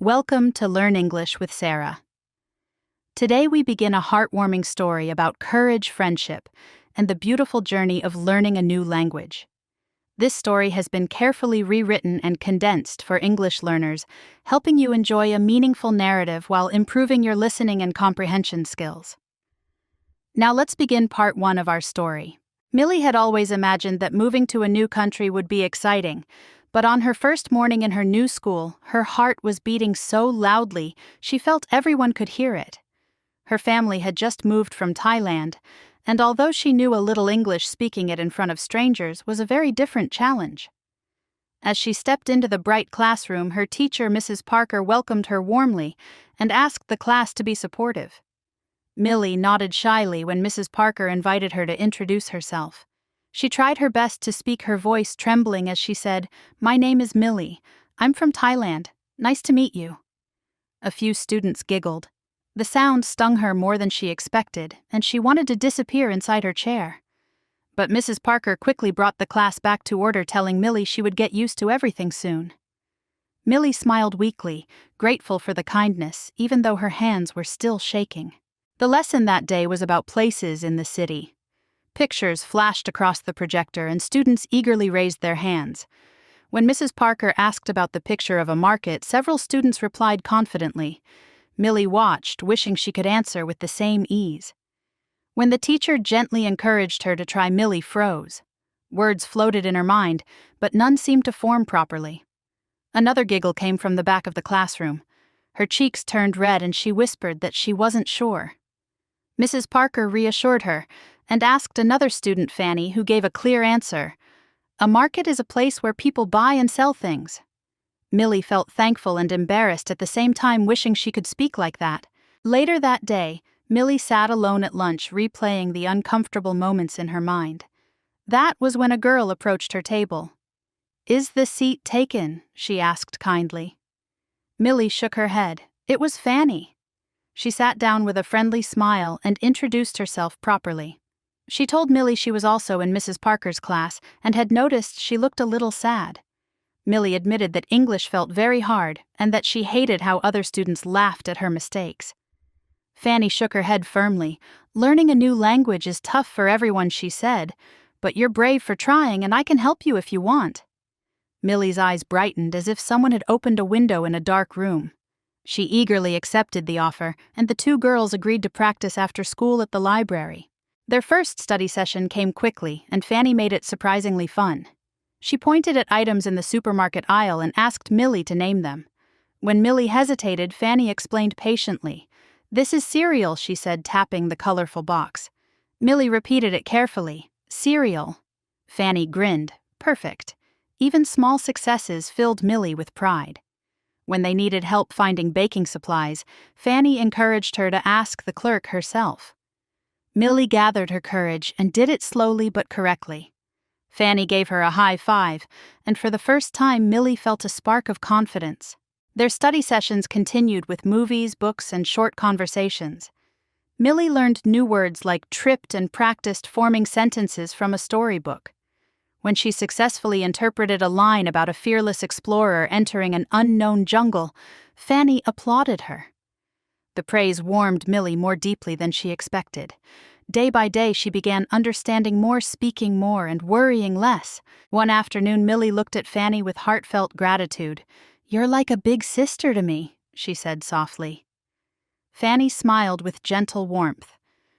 Welcome to Learn English with Sara. Today we begin a heartwarming story about courage, friendship, and the beautiful journey of learning a new language. This story has been carefully rewritten and condensed for English learners, helping you enjoy a meaningful narrative while improving your listening and comprehension skills. Now let's begin part 1 of our story. Millie had always imagined that moving to a new country would be exciting, but on her first morning in her new school, her heart was beating so loudly she felt everyone could hear it. Her family had just moved from Thailand, and although she knew a little English, speaking it in front of strangers was a very different challenge. As she stepped into the bright classroom, her teacher, Mrs. Parker, welcomed her warmly and asked the class to be supportive. Millie nodded shyly when Mrs. Parker invited her to introduce herself. She tried her best to speak, her voice trembling as she said, "My name is Millie. I'm from Thailand. Nice to meet you." A few students giggled. The sound stung her more than she expected, and she wanted to disappear inside her chair. But Mrs. Parker quickly brought the class back to order, telling Millie she would get used to everything soon. Millie smiled weakly, grateful for the kindness, even though her hands were still shaking. The lesson that day was about places in the city. Pictures flashed across the projector and students eagerly raised their hands. When Mrs. Parker asked about the picture of a market, several students replied confidently. Millie watched, wishing she could answer with the same ease. When the teacher gently encouraged her to try, Millie froze. Words floated in her mind, but none seemed to form properly. Another giggle came from the back of the classroom. Her cheeks turned red and she whispered that she wasn't sure. Mrs. Parker reassured her and asked another student, Fanny, who gave a clear answer. "A market is a place where people buy and sell things." Millie felt thankful and embarrassed at the same time, wishing she could speak like that. Later that day, Millie sat alone at lunch, replaying the uncomfortable moments in her mind. That was when a girl approached her table. "Is the seat taken?" she asked kindly. Millie shook her head. It was Fanny. She sat down with a friendly smile and introduced herself properly. She told Millie she was also in Mrs. Parker's class and had noticed she looked a little sad. Millie admitted that English felt very hard and that she hated how other students laughed at her mistakes. Fanny shook her head firmly. "Learning a new language is tough for everyone," she said, "but you're brave for trying and I can help you if you want." Millie's eyes brightened as if someone had opened a window in a dark room. She eagerly accepted the offer, and the two girls agreed to practice after school at the library. Their first study session came quickly, and Fanny made it surprisingly fun. She pointed at items in the supermarket aisle and asked Millie to name them. When Millie hesitated, Fanny explained patiently. "This is cereal," she said, tapping the colorful box. Millie repeated it carefully. "Cereal." Fanny grinned. Perfect. Even small successes filled Millie with pride. When they needed help finding baking supplies, Fanny encouraged her to ask the clerk herself. Millie gathered her courage and did it slowly but correctly. Fanny gave her a high five, and for the first time Millie felt a spark of confidence. Their study sessions continued with movies, books, and short conversations. Millie learned new words like tripped and practiced forming sentences from a storybook. When she successfully interpreted a line about a fearless explorer entering an unknown jungle, Fanny applauded her. The praise warmed Millie more deeply than she expected. Day by day, she began understanding more, speaking more, and worrying less. One afternoon, Millie looked at Fanny with heartfelt gratitude. "You're like a big sister to me," she said softly. Fanny smiled with gentle warmth.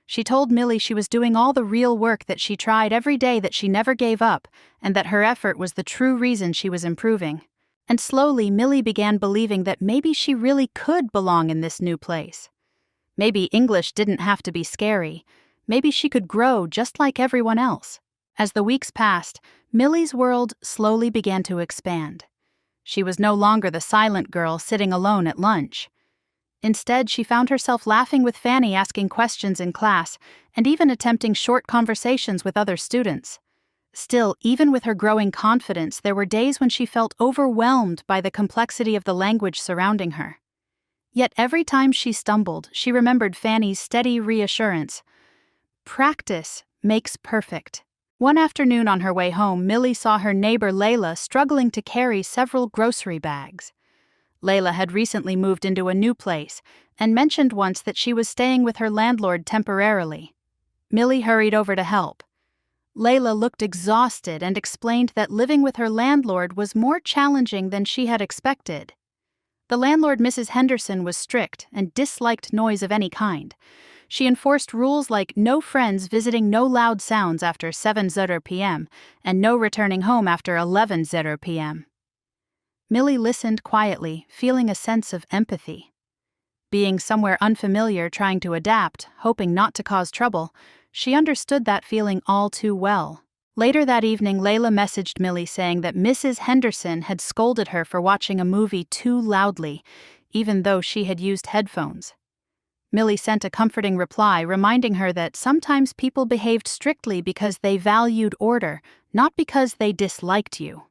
She told Millie she was doing all the real work, that she tried every day, that she never gave up, and that her effort was the true reason she was improving. And slowly, Millie began believing that maybe she really could belong in this new place. Maybe English didn't have to be scary. Maybe she could grow just like everyone else. As the weeks passed, Millie's world slowly began to expand. She was no longer the silent girl sitting alone at lunch. Instead, she found herself laughing with Fanny, asking questions in class, and even attempting short conversations with other students. Still, even with her growing confidence, there were days when she felt overwhelmed by the complexity of the language surrounding her. Yet every time she stumbled, she remembered Fanny's steady reassurance. Practice makes perfect. One afternoon on her way home, Millie saw her neighbor Layla struggling to carry several grocery bags. Layla had recently moved into a new place and mentioned once that she was staying with her landlord temporarily. Millie hurried over to help. Layla looked exhausted and explained that living with her landlord was more challenging than she had expected. The landlord, Mrs. Henderson, was strict and disliked noise of any kind. She enforced rules like no friends visiting, no loud sounds after 7:00 p.m., and no returning home after 11:00 p.m. Millie listened quietly, feeling a sense of empathy. Being somewhere unfamiliar, trying to adapt, hoping not to cause trouble, she understood that feeling all too well. Later that evening, Layla messaged Millie saying that Mrs. Henderson had scolded her for watching a movie too loudly, even though she had used headphones. Millie sent a comforting reply reminding her that sometimes people behaved strictly because they valued order, not because they disliked you.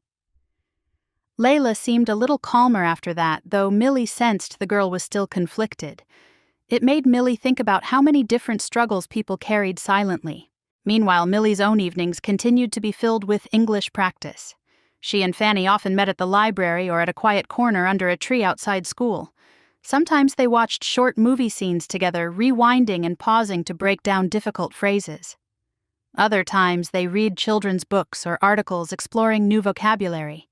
Layla seemed a little calmer after that, though Millie sensed the girl was still conflicted. It made Millie think about how many different struggles people carried silently. Meanwhile, Millie's own evenings continued to be filled with English practice. She and Fanny often met at the library or at a quiet corner under a tree outside school. Sometimes they watched short movie scenes together, rewinding and pausing to break down difficult phrases. Other times they read children's books or articles exploring new vocabulary.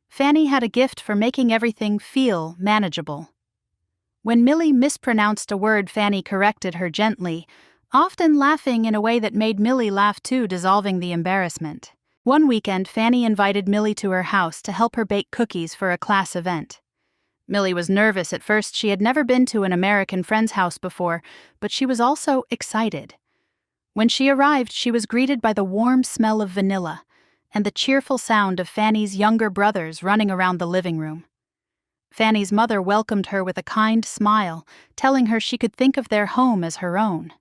Fanny had a gift for making everything feel manageable. When Millie mispronounced a word, Fanny corrected her gently, often laughing in a way that made Millie laugh too, dissolving the embarrassment. One weekend, Fanny invited Millie to her house to help her bake cookies for a class event. Millie was nervous at first. She had never been to an American friend's house before, but she was also excited. When she arrived, she was greeted by the warm smell of vanilla and the cheerful sound of Fanny's younger brothers running around the living room. Fanny's mother welcomed her with a kind smile, telling her she could think of their home as her own.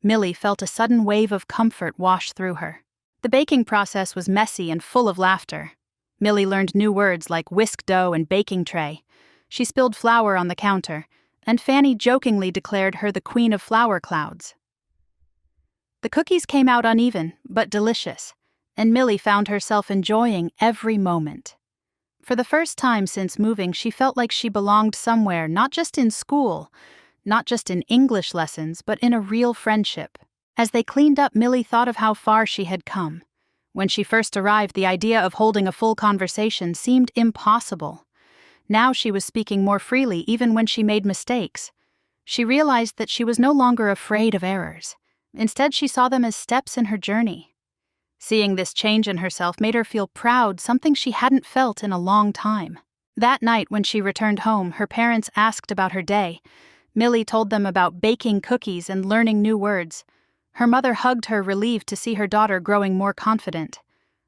Millie felt a sudden wave of comfort wash through her. The baking process was messy and full of laughter. Millie learned new words like whisk dough and baking tray. She spilled flour on the counter, and Fanny jokingly declared her the queen of flour clouds. The cookies came out uneven, but delicious, and Millie found herself enjoying every moment. For the first time since moving, she felt like she belonged somewhere, not just in school, not just in English lessons, but in a real friendship. As they cleaned up, Millie thought of how far she had come. When she first arrived, the idea of holding a full conversation seemed impossible. Now she was speaking more freely, even when she made mistakes. She realized that she was no longer afraid of errors. Instead, she saw them as steps in her journey. Seeing this change in herself made her feel proud, something she hadn't felt in a long time. That night, when she returned home, her parents asked about her day. Millie told them about baking cookies and learning new words. Her mother hugged her, relieved to see her daughter growing more confident.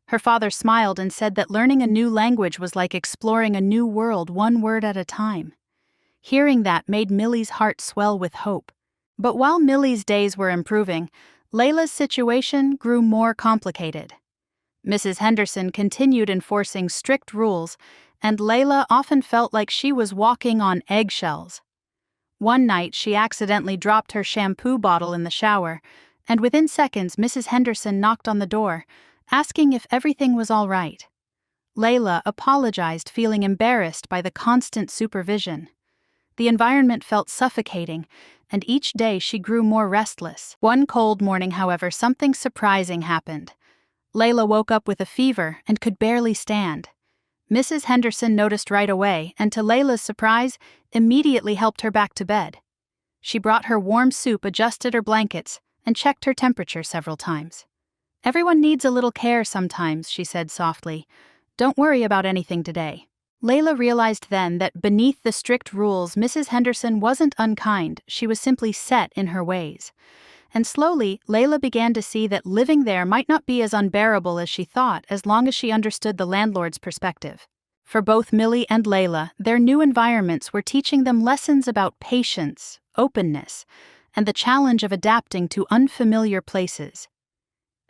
Her father smiled and said that learning a new language was like exploring a new world, one word at a time. Hearing that made Millie's heart swell with hope. But while Millie's days were improving, Layla's situation grew more complicated. Mrs. Henderson continued enforcing strict rules, and Layla often felt like she was walking on eggshells. One night, she accidentally dropped her shampoo bottle in the shower, and within seconds, Mrs. Henderson knocked on the door, asking if everything was all right. Layla apologized, feeling embarrassed by the constant supervision. The environment felt suffocating, and each day she grew more restless. One cold morning, however, something surprising happened. Layla woke up with a fever and could barely stand. Mrs. Henderson noticed right away, and to Layla's surprise, immediately helped her back to bed. She brought her warm soup, adjusted her blankets, and checked her temperature several times. "Everyone needs a little care sometimes," she said softly. "Don't worry about anything today." Layla realized then that beneath the strict rules, Mrs. Henderson wasn't unkind, she was simply set in her ways. And slowly, Layla began to see that living there might not be as unbearable as she thought, as long as she understood the landlord's perspective. For both Millie and Layla, their new environments were teaching them lessons about patience, openness, and the challenge of adapting to unfamiliar places.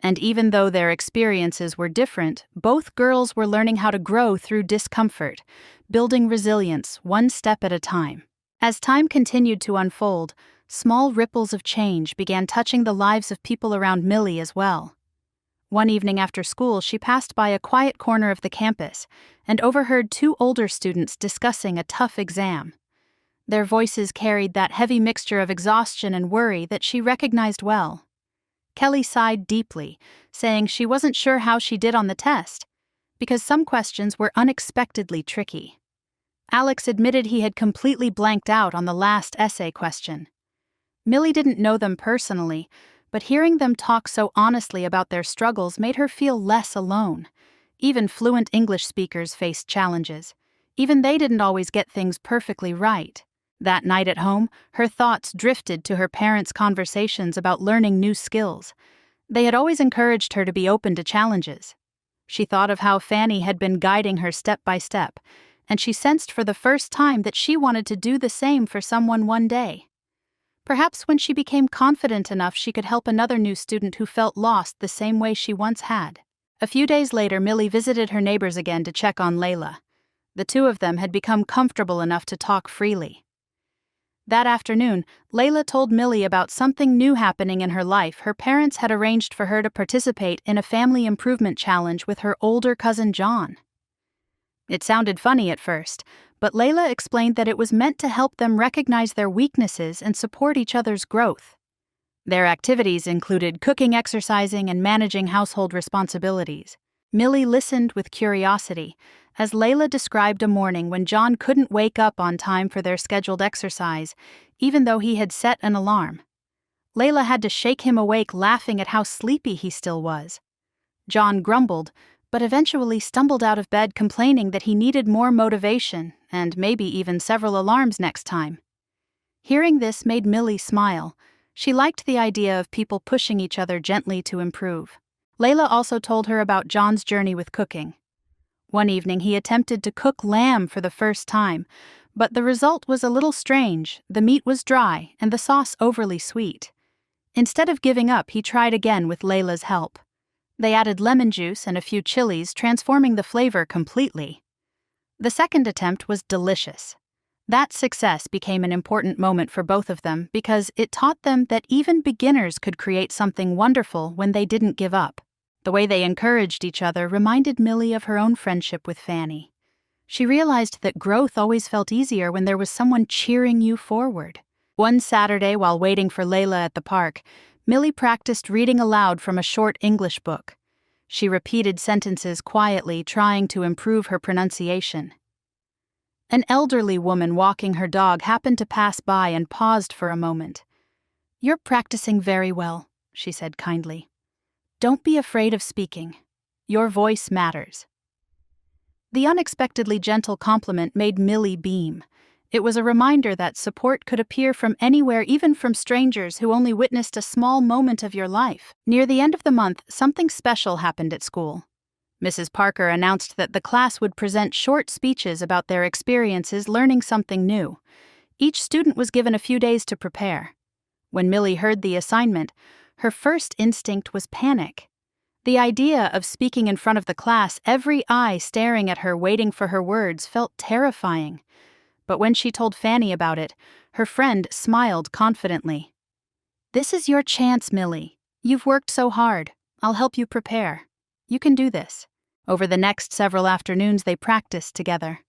And even though their experiences were different, both girls were learning how to grow through discomfort, building resilience one step at a time. As time continued to unfold, small ripples of change began touching the lives of people around Millie as well. One evening after school, she passed by a quiet corner of the campus and overheard two older students discussing a tough exam. Their voices carried that heavy mixture of exhaustion and worry that she recognized well. Kelly sighed deeply, saying she wasn't sure how she did on the test, because some questions were unexpectedly tricky. Alex admitted he had completely blanked out on the last essay question. Millie didn't know them personally, but hearing them talk so honestly about their struggles made her feel less alone. Even fluent English speakers faced challenges. Even they didn't always get things perfectly right. That night at home, her thoughts drifted to her parents' conversations about learning new skills. They had always encouraged her to be open to challenges. She thought of how Fanny had been guiding her step by step, and she sensed for the first time that she wanted to do the same for someone one day. Perhaps when she became confident enough, she could help another new student who felt lost the same way she once had. A few days later, Millie visited her neighbors again to check on Layla. The two of them had become comfortable enough to talk freely. That afternoon, Layla told Millie about something new happening in her life. Her parents had arranged for her to participate in a family improvement challenge with her older cousin John. It sounded funny at first, but Layla explained that it was meant to help them recognize their weaknesses and support each other's growth. Their activities included cooking, exercising, and managing household responsibilities. Millie listened with curiosity as Layla described a morning when John couldn't wake up on time for their scheduled exercise, even though he had set an alarm. Layla had to shake him awake, laughing at how sleepy he still was. John grumbled, but eventually stumbled out of bed complaining that he needed more motivation and maybe even several alarms next time. Hearing this made Millie smile. She liked the idea of people pushing each other gently to improve. Layla also told her about John's journey with cooking. One evening he attempted to cook lamb for the first time, but the result was a little strange. The meat was dry and the sauce overly sweet. Instead of giving up, he tried again with Layla's help. They added lemon juice and a few chilies, transforming the flavor completely. The second attempt was delicious. That success became an important moment for both of them because it taught them that even beginners could create something wonderful when they didn't give up. The way they encouraged each other reminded Millie of her own friendship with Fanny. She realized that growth always felt easier when there was someone cheering you forward. One Saturday, while waiting for Layla at the park, Millie practiced reading aloud from a short English book. She repeated sentences quietly, trying to improve her pronunciation. An elderly woman walking her dog happened to pass by and paused for a moment. "You're practicing very well," she said kindly. "Don't be afraid of speaking. Your voice matters." The unexpectedly gentle compliment made Millie beam. It was a reminder that support could appear from anywhere, even from strangers who only witnessed a small moment of your life. Near the end of the month, something special happened at school. Mrs. Parker announced that the class would present short speeches about their experiences learning something new. Each student was given a few days to prepare. When Millie heard the assignment, her first instinct was panic. The idea of speaking in front of the class, every eye staring at her, waiting for her words, felt terrifying. But when she told Fanny about it, her friend smiled confidently. "This is your chance, Millie. You've worked so hard. I'll help you prepare. You can do this." Over the next several afternoons, they practiced together.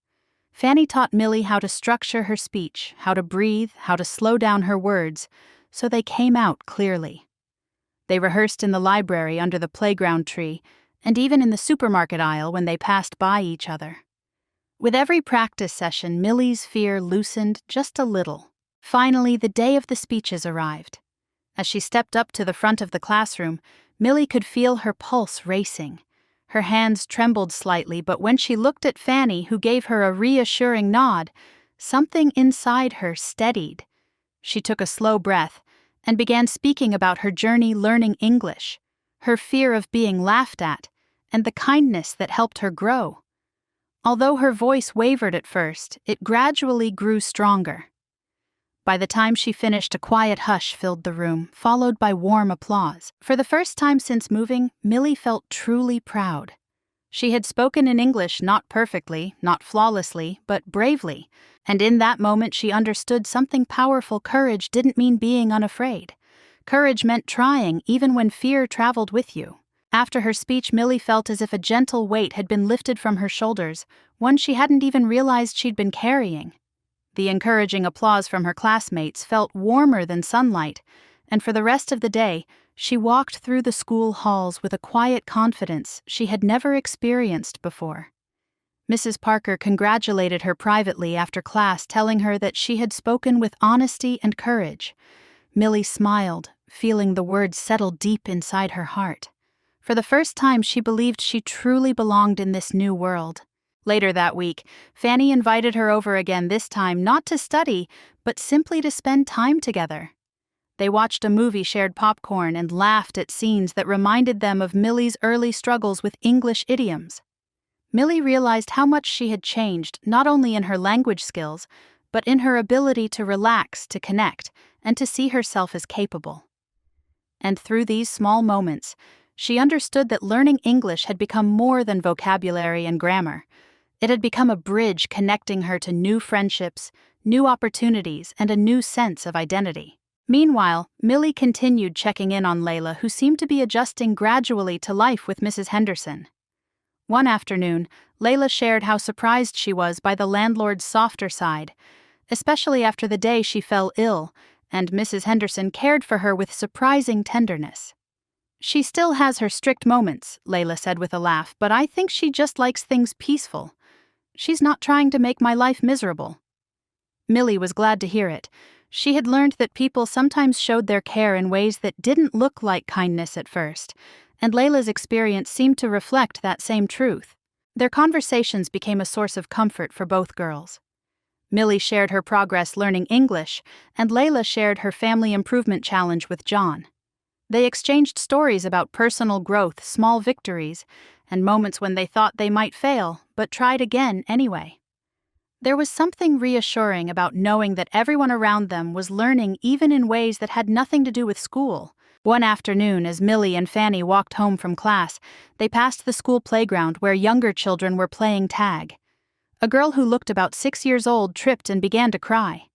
Fanny taught Millie how to structure her speech, how to breathe, how to slow down her words, so they came out clearly. They rehearsed in the library under the playground tree, and even in the supermarket aisle when they passed by each other. With every practice session, Millie's fear loosened just a little. Finally, the day of the speeches arrived. As she stepped up to the front of the classroom, Millie could feel her pulse racing. Her hands trembled slightly, but when she looked at Fanny, who gave her a reassuring nod, something inside her steadied. She took a slow breath and began speaking about her journey learning English, her fear of being laughed at, and the kindness that helped her grow. Although her voice wavered at first, it gradually grew stronger. By the time she finished, a quiet hush filled the room, followed by warm applause. For the first time since moving, Millie felt truly proud. She had spoken in English not perfectly, not flawlessly, but bravely, and in that moment she understood something powerful. Courage didn't mean being unafraid. Courage meant trying even when fear traveled with you. After her speech, Millie felt as if a gentle weight had been lifted from her shoulders, one she hadn't even realized she'd been carrying. The encouraging applause from her classmates felt warmer than sunlight, and for the rest of the day, she walked through the school halls with a quiet confidence she had never experienced before. Mrs. Parker congratulated her privately after class, telling her that she had spoken with honesty and courage. Millie smiled, feeling the words settle deep inside her heart. For the first time, she believed she truly belonged in this new world. Later that week, Fanny invited her over again, this time not to study, but simply to spend time together. They watched a movie, shared popcorn, and laughed at scenes that reminded them of Millie's early struggles with English idioms. Millie realized how much she had changed, not only in her language skills, but in her ability to relax, to connect, and to see herself as capable. And through these small moments, she understood that learning English had become more than vocabulary and grammar. It had become a bridge connecting her to new friendships, new opportunities, and a new sense of identity. Meanwhile, Millie continued checking in on Layla, who seemed to be adjusting gradually to life with Mrs. Henderson. One afternoon, Layla shared how surprised she was by the landlord's softer side, especially after the day she fell ill, and Mrs. Henderson cared for her with surprising tenderness. "She still has her strict moments," Layla said with a laugh, "but I think she just likes things peaceful. She's not trying to make my life miserable." Millie was glad to hear it. She had learned that people sometimes showed their care in ways that didn't look like kindness at first, and Layla's experience seemed to reflect that same truth. Their conversations became a source of comfort for both girls. Millie shared her progress learning English, and Layla shared her family improvement challenge with John. They exchanged stories about personal growth, small victories, and moments when they thought they might fail, but tried again anyway. There was something reassuring about knowing that everyone around them was learning even in ways that had nothing to do with school. One afternoon, as Millie and Fanny walked home from class, they passed the school playground where younger children were playing tag. A girl who looked about 6 years old tripped and began to cry.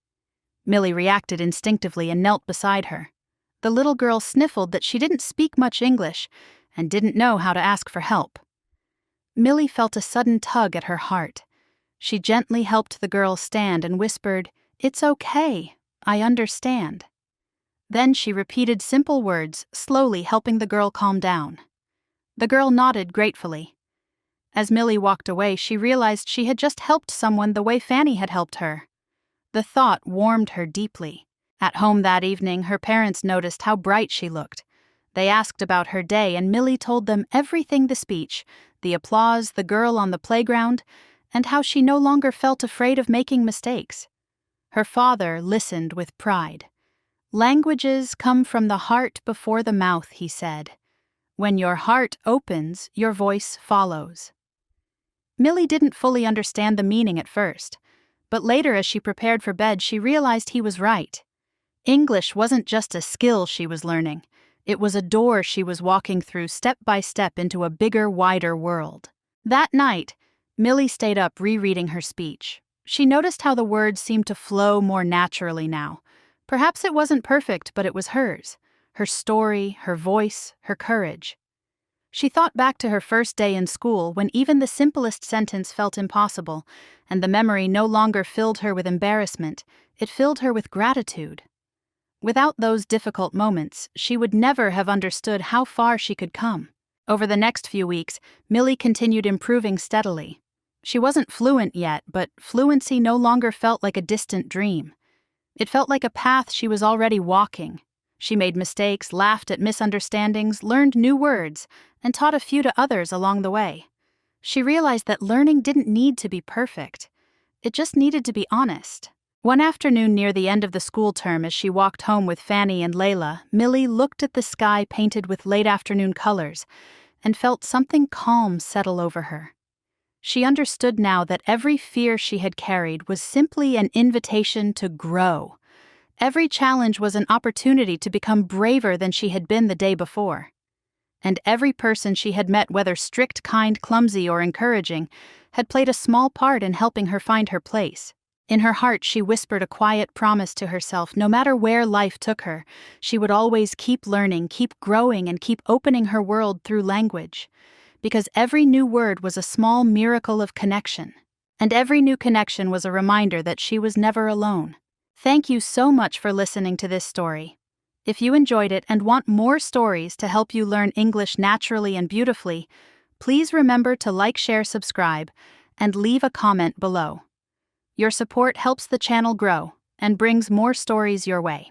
Millie reacted instinctively and knelt beside her. The little girl sniffled that she didn't speak much English and didn't know how to ask for help. Millie felt a sudden tug at her heart. She gently helped the girl stand and whispered, "It's okay, I understand." Then she repeated simple words, slowly helping the girl calm down. The girl nodded gratefully. As Millie walked away, she realized she had just helped someone the way Fanny had helped her. The thought warmed her deeply. At home that evening, her parents noticed how bright she looked. They asked about her day, and Millie told them everything: the speech, the applause, the girl on the playground, and how she no longer felt afraid of making mistakes. Her father listened with pride. "Languages come from the heart before the mouth," he said. "When your heart opens, your voice follows." Millie didn't fully understand the meaning at first, but later as she prepared for bed, she realized he was right. English wasn't just a skill she was learning. It was a door she was walking through step by step into a bigger, wider world. That night, Millie stayed up rereading her speech. She noticed how the words seemed to flow more naturally now. Perhaps it wasn't perfect, but it was hers. Her story, her voice, her courage. She thought back to her first day in school when even the simplest sentence felt impossible, and the memory no longer filled her with embarrassment, it filled her with gratitude. Without those difficult moments, she would never have understood how far she could come. Over the next few weeks, Millie continued improving steadily. She wasn't fluent yet, but fluency no longer felt like a distant dream. It felt like a path she was already walking. She made mistakes, laughed at misunderstandings, learned new words, and taught a few to others along the way. She realized that learning didn't need to be perfect. It just needed to be honest. One afternoon near the end of the school term, as she walked home with Fanny and Layla, Millie looked at the sky painted with late afternoon colors and felt something calm settle over her. She understood now that every fear she had carried was simply an invitation to grow. Every challenge was an opportunity to become braver than she had been the day before. And every person she had met, whether strict, kind, clumsy, or encouraging, had played a small part in helping her find her place. In her heart, she whispered a quiet promise to herself: no matter where life took her, she would always keep learning, keep growing, and keep opening her world through language. Because every new word was a small miracle of connection. And every new connection was a reminder that she was never alone. Thank you so much for listening to this story. If you enjoyed it and want more stories to help you learn English naturally and beautifully, please remember to like, share, subscribe, and leave a comment below. Your support helps the channel grow and brings more stories your way.